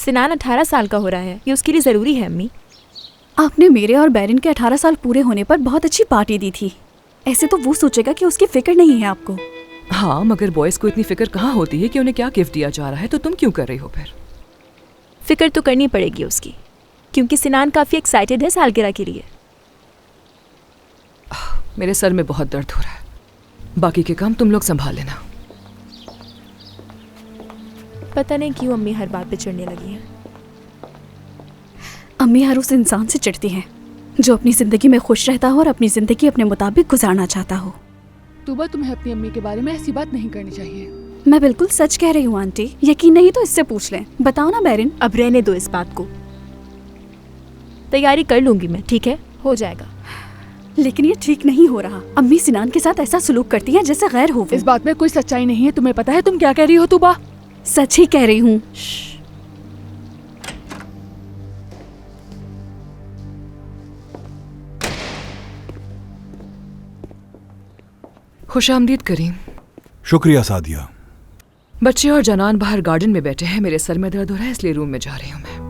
सिनान 18 साल का हो रहा है, ये उसके लिए ज़रूरी है अम्मी। आपने मेरे और बैरिन के 18 साल पूरे होने पर बहुत अच्छी पार्टी दी थी। ऐसे तो वो सोचेगा कि उसकी फिक्र नहीं है आपको। हाँ, मगर बॉयज को इतनी फिक्र कहाँ होती है कि उन्हें क्या गिफ्ट दिया जा रहा है, तो तुम क्यों कर रही हो फिर? फिक्र तो करनी पड़ेगी उसकी, क्योंकि सिनान काफ़ी एक्साइटेड है सालगिरह के लिए। मेरे सर में बहुत दर्द हो रहा है, बाकी के काम तुम लोग संभाल लेना। पता नहीं क्यों अम्मी हर बात पे चिढ़ने लगी है। अम्मी हर उस इंसान से चिढ़ती हैं जो अपनी जिंदगी में खुश रहता हो और अपनी जिंदगी अपने मुताबिक गुजारना चाहता हो। तूबा, तुम्हें अपनी अम्मी के बारे में ऐसी बात नहीं करनी चाहिए। मैं बिल्कुल सच कह रही हूँ आंटी, यकीन नहीं तो इससे पूछ लें। बताओ ना बैरिन। अब रहने दो इस बात को, तैयारी कर लूंगी मैं, ठीक है, हो जाएगा। लेकिन ये ठीक नहीं हो रहा। अम्मी सिनान के साथ ऐसा सलूक करती है जैसे गैर हो वो। इस बात में कोई सच्चाई नहीं है, तुम्हें पता है तुम क्या कह रही हो तूबा? सच ही कह रही हूँ। खुशामदीद करीम। शुक्रिया सादिया। बच्चे और जनान बाहर गार्डन में बैठे हैं, मेरे सर में दर्द हो रहा है इसलिए रूम में जा रही हूँ मैं।